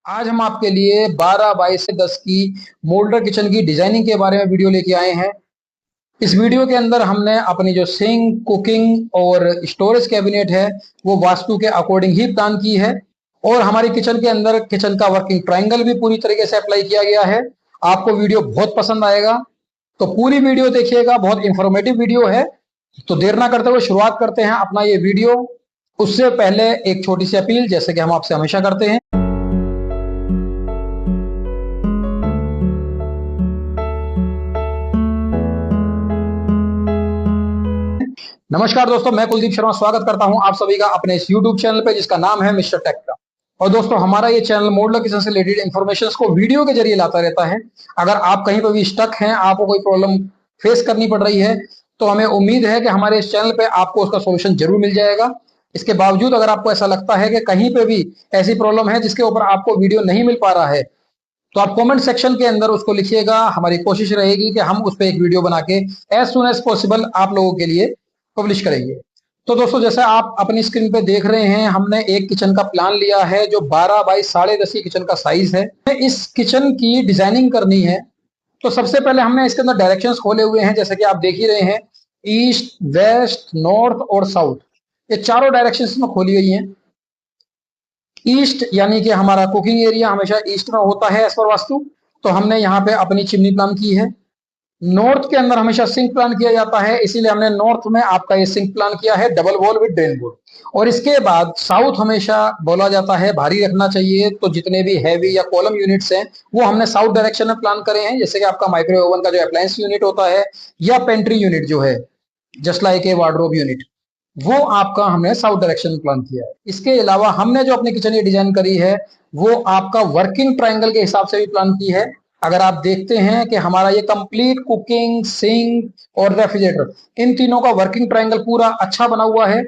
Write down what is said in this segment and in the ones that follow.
आज हम आपके लिए 12 बाई से 10 की मोल्डर किचन की डिजाइनिंग के बारे में वीडियो लेके आए हैं। इस वीडियो के अंदर हमने अपनी जो सिंक, कुकिंग और स्टोरेज कैबिनेट है वो वास्तु के अकॉर्डिंग ही प्लान की है। और हमारी किचन के अंदर किचन का वर्किंग ट्रायंगल भी पूरी तरीके से अप्लाई किया गया है। आपको वीडियो बहुत पसंद आएगा, तो पूरी वीडियो देखिएगा। बहुत इंफॉर्मेटिव वीडियो है। तो देर ना करते हुए शुरुआत करते हैं अपना ये वीडियो। उससे पहले एक छोटी सी अपील, जैसे कि हम आपसे हमेशा करते हैं। नमस्कार दोस्तों, मैं कुलदीप शर्मा स्वागत करता हूं आप सभी का अपने इस YouTube चैनल पे, जिसका नाम है मिस्टर टेक का। और दोस्तों, हमारा ये चैनल मॉडलर किचन से रिलेटेड इंफॉर्मेशन को वीडियो के जरिए लाता रहता है। अगर आप कहीं पर भी स्टक हैं, आपको कोई प्रॉब्लम फेस करनी पड़ रही है, तो हमें उम्मीद है कि हमारे इस चैनल पे आपको उसका सोल्यूशन जरूर मिल जाएगा। इसके बावजूद अगर आपको ऐसा लगता है कि कहीं पे भी ऐसी प्रॉब्लम है जिसके ऊपर आपको वीडियो नहीं मिल पा रहा है, तो आप कमेंट सेक्शन के अंदर उसको लिखिएगा। हमारी कोशिश रहेगी कि हम उस पर एक वीडियो बना के एज सुन एज पॉसिबल आप लोगों के लिए पब्लिश करेंगे। तो दोस्तों, जैसे आप अपनी स्क्रीन पे देख रहे हैं, हमने एक किचन का प्लान लिया है जो 12 बाई 10.5 की किचन का साइज है। इस किचन की डिजाइनिंग करनी है, तो सबसे पहले हमने इसके अंदर डायरेक्शंस खोले हुए हैं, जैसे कि आप देख ही रहे हैं। ईस्ट, वेस्ट, नॉर्थ और साउथ, ये चारों डायरेक्शंस में खोली गई हैं। ईस्ट यानी कि हमारा कुकिंग एरिया हमेशा ईस्ट में होता है एज पर वास्तु, तो हमने यहाँ पे अपनी चिमनी प्लान की है। नॉर्थ के अंदर हमेशा सिंक प्लान किया जाता है, इसीलिए हमने नॉर्थ में आपका ये सिंक प्लान किया है, double wall with drain board. और इसके बाद साउथ हमेशा बोला जाता है भारी रखना चाहिए, तो जितने भी हैवी या कॉलम यूनिट्स हैं वो हमने साउथ डायरेक्शन में प्लान करे हैं, जैसे कि आपका माइक्रोवेव ओवन का जो अप्लायंस यूनिट होता है, या पेंट्री यूनिट जो है, just like a wardrobe unit, वो आपका हमने साउथ डायरेक्शन में प्लान किया है। इसके अलावा हमने जो अपनी किचन ये डिजाइन करी है वो आपका वर्किंग ट्रायंगल के हिसाब से भी प्लान की है। अगर आप देखते हैं कि हमारा ये कंप्लीट कुकिंग, सिंक और रेफ्रिजरेटर, इन तीनों का वर्किंग ट्रायंगल पूरा अच्छा बना हुआ है।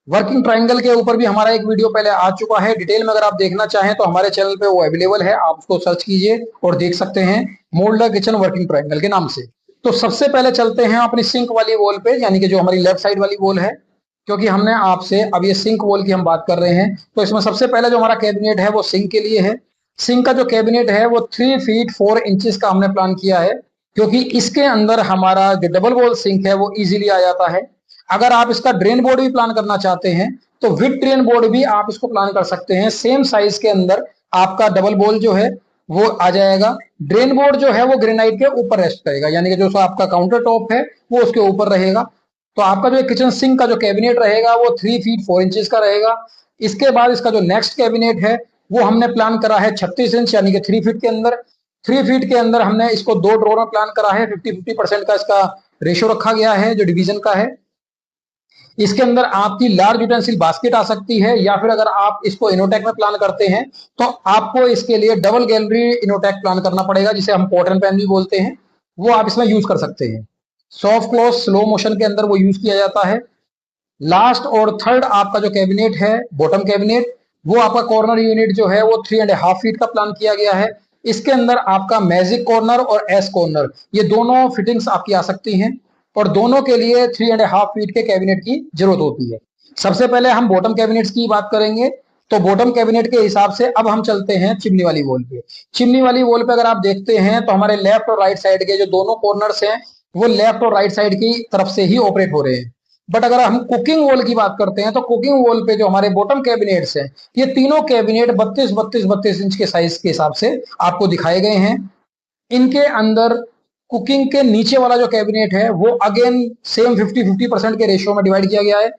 वर्किंग ट्रायंगल के ऊपर भी हमारा एक वीडियो पहले आ चुका है, डिटेल में अगर आप देखना चाहें तो हमारे चैनल पे वो अवेलेबल है, आप उसको सर्च कीजिए और देख सकते हैं, मोल्डर किचन वर्किंग ट्रायंगल के नाम से। तो सबसे पहले चलते हैं अपनी सिंक वाली वॉल पे, यानी कि जो हमारी लेफ्ट साइड वाली वॉल है, क्योंकि हमने आपसे अब ये सिंक वॉल की हम बात कर रहे हैं, तो इसमें सबसे पहले जो हमारा कैबिनेट है वो सिंक के लिए है। सिंक का जो कैबिनेट है वो 3 फीट 4 इंचेस का हमने प्लान किया है, क्योंकि इसके अंदर हमारा जो डबल वॉल सिंक है वो इजीली आ जाता है। अगर आप इसका ड्रेन बोर्ड भी प्लान करना चाहते हैं तो विद ड्रेन बोर्ड भी आप इसको प्लान कर सकते हैं। सेम साइज के अंदर आपका डबल बोल जो है वो आ जाएगा। ड्रेन बोर्ड जो है वो ग्रेनाइट के ऊपर रेस्ट करेगा, यानी कि जो आपका काउंटर टॉप है वो उसके ऊपर रहेगा। तो आपका जो किचन सिंक का जो कैबिनेट रहेगा वो 3 फीट 4 इंचेस का रहेगा। इसके बाद इसका जो नेक्स्ट कैबिनेट है वो हमने प्लान करा है 36 इंच, यानी कि 3 फीट के अंदर। 3 फीट के अंदर हमने इसको 2 ड्रॉर में प्लान करा है। 50-50% का इसका रेशियो रखा गया है जो डिवीजन का है। इसके अंदर आपकी लार्ज यूटेंसिल बास्केट आ सकती है, या फिर अगर आप इसको इनोटेक में प्लान करते हैं तो आपको इसके लिए डबल गैलरी इनोटेक प्लान करना पड़ेगा, जिसे हम पॉट एंड पैन भी बोलते हैं। वो आप इसमें यूज कर सकते हैं। सॉफ्ट क्लोज स्लो मोशन के अंदर वो यूज किया जाता है। लास्ट और थर्ड आपका जो कैबिनेट है, बॉटम कैबिनेट, वो आपका कॉर्नर यूनिट जो है वो 3.5 फीट का प्लान किया गया है। इसके अंदर आपका मैजिक कॉर्नर और एस कॉर्नर, ये दोनों फिटिंग्स आपकी आ सकती हैं, और दोनों के लिए 3.5 फीट के कैबिनेट की जरूरत होती है। सबसे पहले हम बॉटम कैबिनेट्स की बात करेंगे, तो बॉटम कैबिनेट के हिसाब से अब हम चलते हैं चिमनी वाली वॉल पे। चिमनी वाली वॉल पे अगर आप देखते हैं तो हमारे लेफ्ट और राइट साइड के जो दोनों कॉर्नर्स हैं वो लेफ्ट और राइट साइड की तरफ से ही ऑपरेट हो रहे हैं। बट अगर हम कुकिंग वॉल की बात करते हैं तो कुकिंग वॉल पे जो हमारे बॉटम कैबिनेट्स हैं, ये तीनों कैबिनेट 32 इंच के साइज के हिसाब से आपको दिखाए गए हैं। इनके अंदर कुकिंग के नीचे वाला जो कैबिनेट है वो अगेन सेम 50-50% के रेशियो में डिवाइड किया गया है।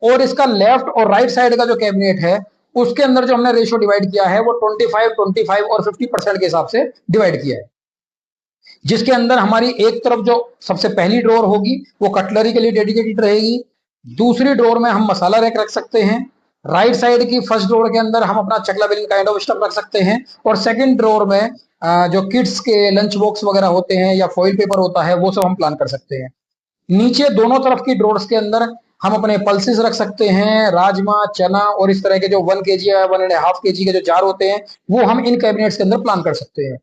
और इसका लेफ्ट और राइट साइड का जो कैबिनेट है उसके अंदर जो हमने रेशियो डिवाइड किया है वो 25-25 और 50% के हिसाब से डिवाइड किया है। जिसके अंदर हमारी एक तरफ जो सबसे पहली ड्रॉर होगी वो कटलरी के लिए डेडिकेटेड रहेगी। दूसरी ड्रॉर में हम मसाला रैक रख सकते हैं। राइट साइड की फर्स्ट ड्रॉर के अंदर हम अपना चकला बेलन काइंड ऑफ स्टफ रख सकते हैं। और सेकंड ड्रॉर में जो किड्स के लंच बॉक्स वगैरह होते हैं या फॉइल पेपर होता है वो सब हम प्लान कर सकते हैं। नीचे दोनों तरफ की ड्रॉर्स के अंदर हम अपने पल्सेस रख सकते हैं, राजमा, चना और इस तरह के जो 1 kg या 1.5 kg के जो जार होते हैं वो हम इन कैबिनेट्स के अंदर प्लान कर सकते हैं।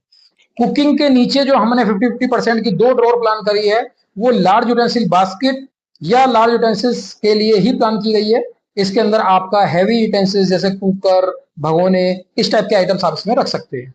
कुकिंग के नीचे जो हमने 50-50% की 2 ड्रॉर प्लान करी है वो लार्ज यूटेंसिल बास्केट या लार्ज यूटेंसिल्स के लिए ही प्लान की गई है। इसके अंदर आपका हैवी यूटेंसिल्स जैसे कुकर, भगोने, इस टाइप के आइटम्स आप इसमें रख सकते हैं।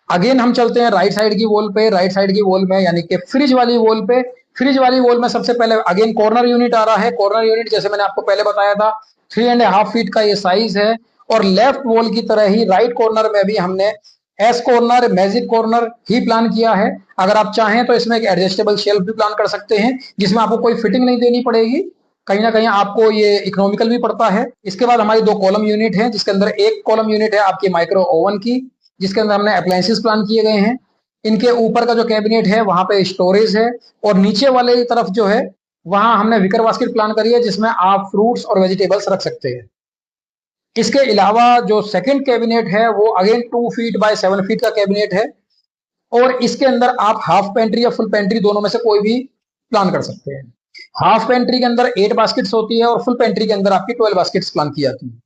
अगेन हम चलते हैं राइट साइड की वॉल पे। राइट साइड की वॉल में यानी कि फ्रिज वाली वॉल पे, फ्रिज वाली वॉल में सबसे पहले अगेन कॉर्नर यूनिट आ रहा है। कॉर्नर यूनिट जैसे मैंने आपको पहले बताया था 3.5 फीट का ये साइज है। और लेफ्ट वॉल की तरह ही राइट कॉर्नर में भी हमने एस कॉर्नर, मैजिक कॉर्नर ही प्लान किया है। अगर आप चाहें तो इसमें एक एडजस्टेबल शेल्फ भी प्लान कर सकते हैं, जिसमें आपको कोई फिटिंग नहीं देनी पड़ेगी, कहीं ना कहीं आपको ये इकोनॉमिकल भी पड़ता है। इसके बाद हमारी 2 कॉलम यूनिट है, जिसके अंदर एक कॉलम यूनिट है आपकी माइक्रो ओवन की, जिसके अंदर हमने अप्लायंसेस प्लान किए गए हैं। इनके ऊपर का जो कैबिनेट है वहां पे स्टोरेज है, और नीचे वाले तरफ जो है वहां हमने विकर बास्केट प्लान करी है, जिसमें आप फ्रूट्स और वेजिटेबल्स रख सकते हैं। इसके अलावा जो सेकंड कैबिनेट है वो अगेन 2 फीट बाय 7 फीट का कैबिनेट है, और इसके अंदर आप हाफ पेंट्री या फुल पेंट्री दोनों में से कोई भी प्लान कर सकते हैं। हाफ पेंट्री के अंदर 8 बास्केट्स होती है और फुल पेंट्री के अंदर आपकी 12 बास्केट्स प्लान की जाती है।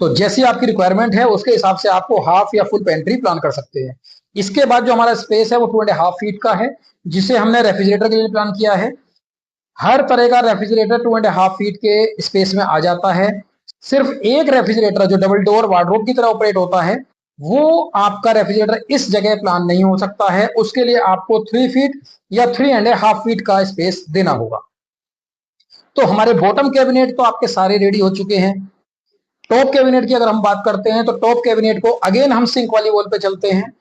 तो जैसी आपकी रिक्वायरमेंट है उसके हिसाब से आपको हाफ या फुल पेंट्री प्लान कर सकते हैं। इसके बाद जो हमारा स्पेस है वो 2.5 फीट का है, जिसे हमने रेफ्रिजरेटर के लिए प्लान किया है। हर तरह का रेफ्रिजरेटर 2.5 फीट के स्पेस में आ जाता है। सिर्फ एक रेफ्रिजरेटर जो डबल डोर वार्डरोब की तरह ऑपरेट होता है, वो आपका रेफ्रिजरेटर इस जगह प्लान नहीं हो सकता है। उसके लिए आपको 3 फीट या 3.5 फीट का स्पेस देना होगा। तो हमारे बॉटम कैबिनेट तो आपके सारे रेडी हो चुके हैं। टॉप कैबिनेट की अगर हम बात करते हैं तो टॉप कैबिनेट को अगेन हम सिंक वाली वॉल पे चलते हैं।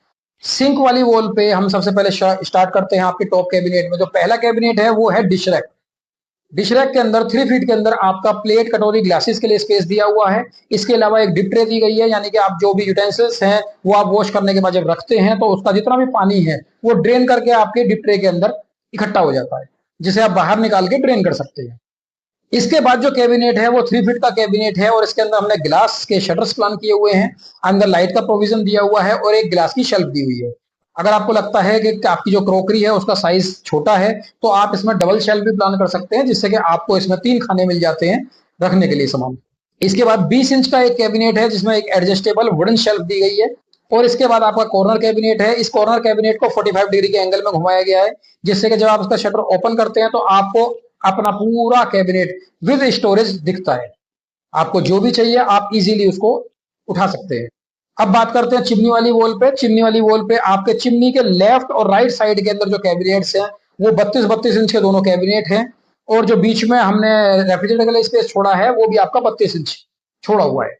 सिंक वाली वॉल पे हम सबसे पहले स्टार्ट करते हैं आपके टॉप कैबिनेट में। जो पहला कैबिनेट है वो है डिश रैक। डिश रैक के अंदर 3 फीट के अंदर आपका प्लेट, कटोरी, ग्लासेस के लिए स्पेस दिया हुआ है। इसके अलावा एक डिप ट्रे दी गई है, यानी कि आप जो भी यूटेंसिल्स हैं वो आप वॉश करने के बाद जब रखते हैं तो उसका जितना भी पानी है वो ड्रेन करके आपके डिप ट्रे के अंदर इकट्ठा हो जाता है, जिसे आप बाहर निकाल के ड्रेन कर सकते हैं। इसके बाद जो कैबिनेट है वो 3 फीट का कैबिनेट है, और इसके अंदर हमने ग्लास के शटर्स प्लान किए हुए हैं। अंदर लाइट का प्रोविजन दिया हुआ है और एक ग्लास की शेल्फ दी हुई है। अगर आपको लगता है कि आपकी जो क्रॉकरी है उसका साइज छोटा है तो आप इसमें डबल शेल्फ भी प्लान कर सकते हैं, जिससे कि आपको इसमें 3 खाने मिल जाते हैं रखने के लिए सामान। इसके बाद 20 इंच का एक कैबिनेट है, जिसमें एक एडजस्टेबल वुडन शेल्फ दी गई है। और इसके बाद आपका कॉर्नर कैबिनेट है। इस कॉर्नर कैबिनेट को 45 डिग्री के एंगल में घुमाया गया है, जिससे कि जब आप इसका शटर ओपन करते हैं तो आपको अपना पूरा कैबिनेट विद स्टोरेज दिखता है। आपको जो भी चाहिए आप इजीली उसको उठा सकते हैं। अब बात करते हैं चिमनी वाली वॉल पे। चिमनी वाली वॉल पे आपके चिमनी के लेफ्ट और राइट साइड के अंदर जो कैबिनेट्स हैं वो 32-32 इंच के दोनों कैबिनेट हैं, और जो बीच में हमने रेफ्रिजरेटर के लिए स्पेस छोड़ा है वो भी आपका 32 इंच छोड़ा हुआ है।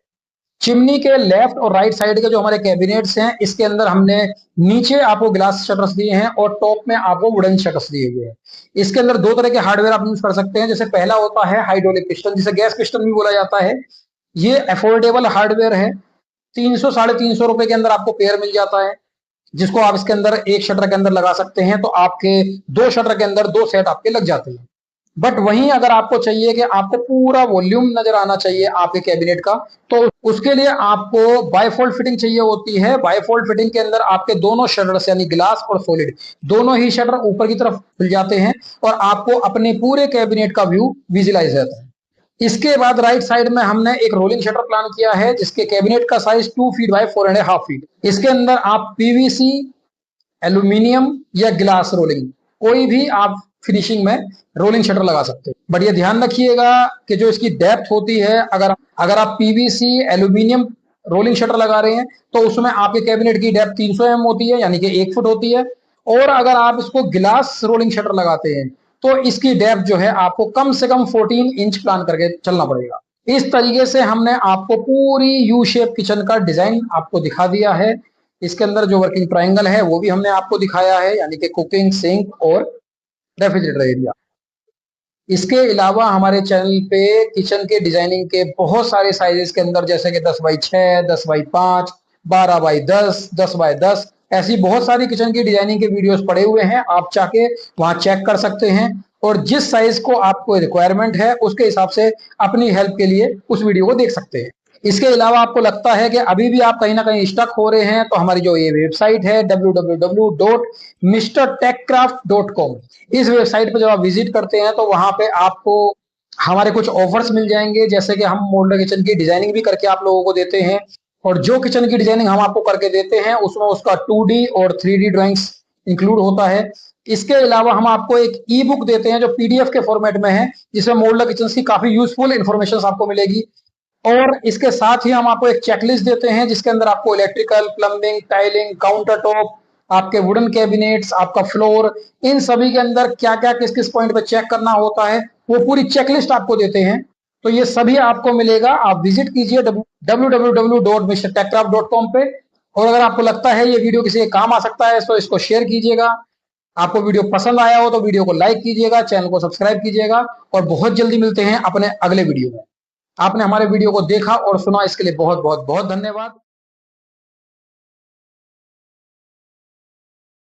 चिमनी के लेफ्ट और राइट साइड के जो हमारे कैबिनेट्स हैं, इसके अंदर हमने नीचे आपको ग्लास शटर्स दिए हैं और टॉप में आपको वुडन शटर्स दिए हुए हैं। इसके अंदर 2 तरह के हार्डवेयर आप यूज कर सकते हैं। जैसे पहला होता है हाइड्रोलिक पिस्टन, जिसे गैस पिस्टन भी बोला जाता है। ये अफोर्डेबल हार्डवेयर है, 300-350 रुपए के अंदर आपको पेयर मिल जाता है, जिसको आप इसके अंदर एक शटर के अंदर लगा सकते हैं, तो आपके 2 शटर के अंदर 2 सेट आपके लग जाते हैं। बट वहीं अगर आपको चाहिए कि आपको पूरा वॉल्यूम नजर आना चाहिए आपके कैबिनेट का, तो उसके लिए आपको बायफोल्ड फिटिंग चाहिए होती है। बायफोल्ड फिटिंग के अंदर आपके दोनों शटर्स यानी ग्लास और सॉलिड दोनों ही शटर ऊपर की तरफ खुल जाते हैं, और आपको अपने पूरे कैबिनेट का व्यू विजुलाइज रहता है। इसके बाद राइट साइड में हमने एक रोलिंग शटर प्लान किया है, जिसके कैबिनेट का साइज 2 फीट बाय 4.5 फीट। इसके अंदर आप पीवीसी, एल्यूमिनियम या ग्लास रोलिंग कोई भी आप फिनिशिंग में रोलिंग शटर लगा सकते हैं। बट ये ध्यान रखिएगा कि जो इसकी डेप्थ होती है, अगर आप पीवीसी, एल्यूमिनियम रोलिंग शटर लगा रहे हैं तो उसमें आपके कैबिनेट की डेप्थ 300 mm होती है, यानी कि 1 फुट होती है। और अगर आप इसको ग्लास रोलिंग शटर लगाते हैं तो इसकी डेप्थ जो है आपको कम से कम 14 इंच प्लान करके चलना पड़ेगा। इस तरीके से हमने आपको पूरी यू शेप किचन का डिजाइन आपको दिखा दिया है। इसके अंदर जो वर्किंग ट्रायंगल है वो भी हमने आपको दिखाया है, यानी कि कुकिंग, सिंक और रेफ्रिजरेटर एरिया। इसके अलावा हमारे चैनल पे किचन के डिजाइनिंग के बहुत सारे साइजेस के अंदर, जैसे कि 10x6, 10x5, 12x10, 10x10, ऐसी बहुत सारी किचन की डिजाइनिंग के वीडियोस पड़े हुए हैं। आप चाहे वहां चेक कर सकते हैं, और जिस साइज को आपको रिक्वायरमेंट है उसके हिसाब से अपनी हेल्प के लिए उस वीडियो को देख सकते हैं। इसके अलावा आपको लगता है कि अभी भी आप कहीं ना कहीं स्टक हो रहे हैं, तो हमारी जो ये वेबसाइट है www.mrtechcraft.com, इस वेबसाइट पर जब आप विजिट करते हैं तो वहां पे आपको हमारे कुछ ऑफर्स मिल जाएंगे, जैसे कि हम मॉड्यूलर किचन की डिजाइनिंग भी करके आप लोगों को देते हैं, और जो किचन की डिजाइनिंग हम आपको करके देते हैं उसमें उसका 2D और 3D ड्राइंग्स इंक्लूड होता है। इसके अलावा हम आपको एक ई बुक देते हैं जो पीडीएफ के फॉर्मेट में है, जिसमें मॉड्यूलर किचन की काफी यूजफुल इंफॉर्मेशन आपको मिलेगी। और इसके साथ ही हम आपको एक चेकलिस्ट देते हैं जिसके अंदर आपको electrical, plumbing, tiling, counter top, आपके वुडन कैबिनेट्स, आपका फ्लोर, इन सभी के अंदर क्या क्या किस किस पॉइंट पे चेक करना होता है वो पूरी चेकलिस्ट आपको देते हैं। तो ये सभी आपको मिलेगा। आप विजिट कीजिए www.mrtechcraft.com पे। और अगर आपको लगता है ये वीडियो किसी के काम आ सकता है तो इसको शेयर कीजिएगा। आपको वीडियो पसंद आया हो तो वीडियो को लाइक कीजिएगा, चैनल को सब्सक्राइब कीजिएगा। और बहुत जल्दी मिलते हैं अपने अगले वीडियो में। आपने हमारे वीडियो को देखा और सुना, इसके लिए बहुत बहुत बहुत धन्यवाद।